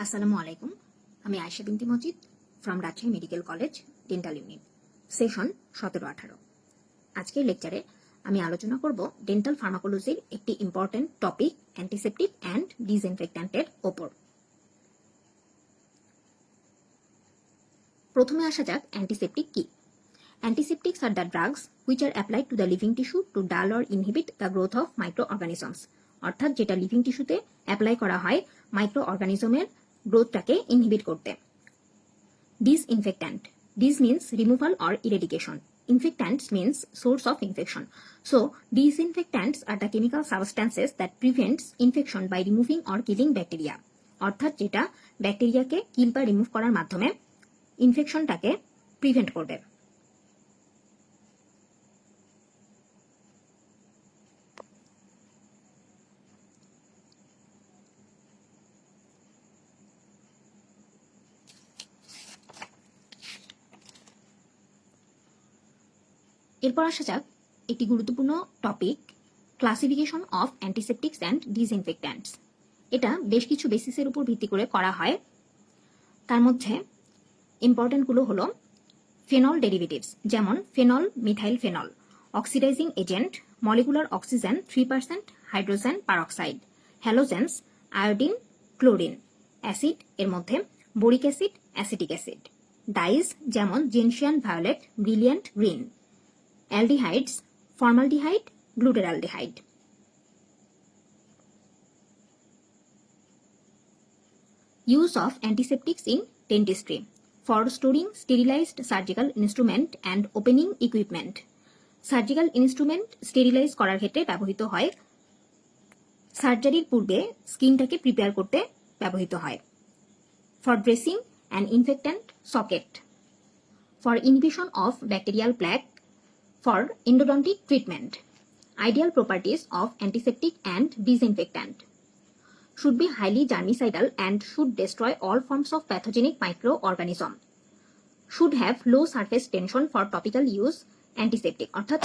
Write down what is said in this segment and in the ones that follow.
আসসালামু আলাইকুম। আমি Ayesha Binte Majid from Rajshahi medical college dental unit, session 17-18। আজকের লেকচারে আমি আলোচনা করব ডেন্টাল ফার্মাকোলজির একটি ইম্পর্টেন্ট টপিক অ্যান্টিসেপটিক অ্যান্ড ডিসইনফেক্ট্যান্টের ওপর। প্রথমে আসা যাক অ্যান্টিসেপটিক কি। Antiseptics are the drugs which are applied to the living tissue to dull or inhibit the growth of microorganisms. অর্থাৎ যেটা লিভিং টিস্যুতে অ্যাপ্লাই করা হয় মাইক্রো অর্গানিজমের গ্রোথটাকে ইনহিবিট করতে। Disinfectant. Dis means removal or eradication. Infectants means source of infection. So, disinfectants are the chemical substances that prevents infection by removing or killing bacteria. অর্থাৎ যেটা ব্যাকটেরিয়াকে কিল বা remove করার মাধ্যমে ইনফেকশনটাকে প্রিভেন্ট করবে। এরপর আসা যাক একটি গুরুত্বপূর্ণ topic, classification of antiseptics and disinfectants. এটা বেশ কিছু বেসিসের উপর ভিত্তি করে করা হয়। তার মধ্যে ইম্পর্টেন্টগুলো হলো ফেনল ডেরিভেটিভস, যেমন phenol, methyl phenol, oxidizing agent, molecular oxygen 3%, hydrogen peroxide, halogens, iodine, chlorine, acid এর মধ্যে boric acid, acetic acid, dyes যেমন gentian violet, brilliant green, aldehydes, formaldehyde, glutaraldehyde. Use of antiseptics in dentistry for storing sterilized surgical instrument and opening equipment. Surgical instrument sterilize করার ক্ষেত্রে ব্যবহৃত হয়। সার্জারির পূর্বে স্কিনটাকে প্রিপেয়ার করতে ব্যবহৃত হয়। For dressing an infectant socket. For inhibition of bacterial plaque. For endodontic treatment. Ideal properties of antiseptic and disinfectant. Should be highly germicidal and should destroy all forms of pathogenic microorganism. Should have low surface tension for topical use antiseptic. অর্থাৎ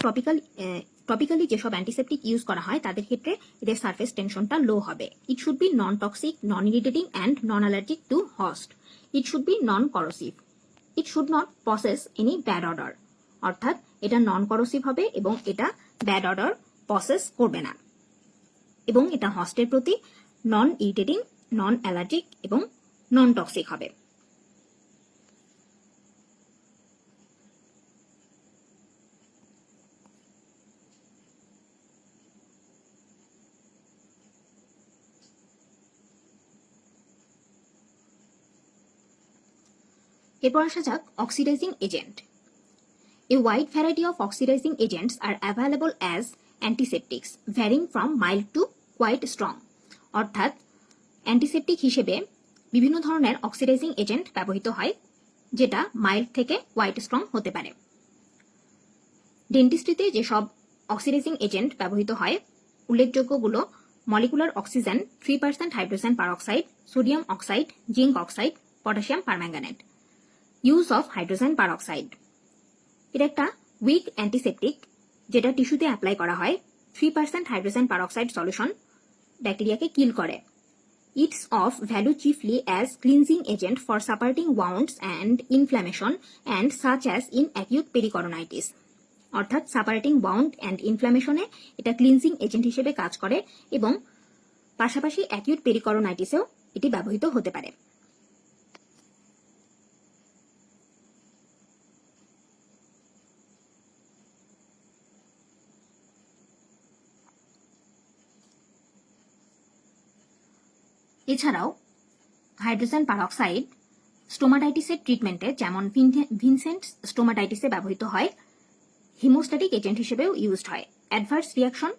topically যেসব antiseptic use করা হয় তাদের ক্ষেত্রে এদের surface টেনশনটা লো হবে। It should be non toxic, non irritating and non allergic two host. It should be non corrosive. It should not possess any bad order. অর্থাৎ এটা নন করোসিভ হবে এবং এটা ব্যাড অর্ডার পসেস করবে না, এবং এটা হোস্টের প্রতি নন ইরিটেটিং, নন অ্যালার্জিক এবং নন টক্সিক হবে। এরপর আসা যাক oxidising agent. A wide variety of oxidizing agents are available as antiseptics, varying from mild to quite strong. অর্থাৎ অ্যান্টিসেপটিক হিসেবে বিভিন্ন ধরনের অক্সিডাইজিং এজেন্ট ব্যবহৃত হয়, যেটা মাইল্ড থেকে কোয়াইট স্ট্রং হতে পারে। ডেন্টিস্ট্রিতে যেসব অক্সিডাইজিং এজেন্ট ব্যবহৃত হয় উল্লেখযোগ্যগুলো molecular oxygen 3%, hydrogen peroxide, sodium oxide, zinc oxide, potassium permanganate. Use of hydrogen peroxide. এটা একটা উইক অ্যান্টিসেপটিক যেটা টিস্যুতে অ্যাপ্লাই করা হয়। 3% হাইড্রোজেন পারঅক্সাইড সলিউশন ব্যাকটেরিয়াকে কিল করে। Its of value chiefly as cleansing agent for suppurating wounds and inflammation and such as in acute pericoronitis. অর্থাৎ suppurating ওয়াউন্ড and ইনফ্ল্যামেশনে এটা cleansing agent হিসেবে কাজ করে এবং পাশাপাশি অ্যাকিউট পেরিকরোনাইটিসেও এটি ব্যবহৃত হতে পারে। এছাড়াও হাইড্রোজেন পারঅক্সাইড স্টোমাটাইটিসের ট্রিটমেন্টে, যেমন ভিনসেন্টস স্টোমাটাইটিসে ব্যবহৃত হয়, হিমোস্ট্যাটিক এজেন্ট হিসেবেও ইউজড হয়। Adverse reaction.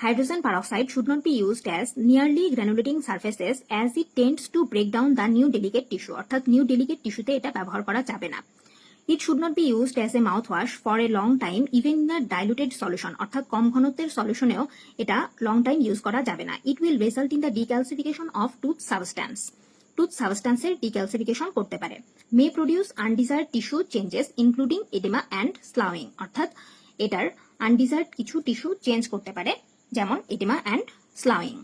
Hydrogen peroxide should not be used as nearly granulating surfaces as it tends to break down the new delicate tissue. অর্থাৎ নিউ ডেলিকেট টিস্যুতে এটা ব্যবহার করা যাবে না। It should not be used as a mouthwash for a long time even in a diluted solution. অর্থাৎ কম ঘনত্বের সলিউশনেও এটা লং টাইম ইউজ করা যাবে না। It will result in the decalcification of tooth substance. Tooth সাবস্ট্যান্সের ডিক্যালসিফিকেশন করতে পারে। May produce undesired tissue changes including oedema and sloughing. অর্থাৎ এটার আনডিজায়ার্ড কিছু টিস্যু চেঞ্জ করতে পারে, যেমন এডেমা অ্যান্ড স্লাউইং।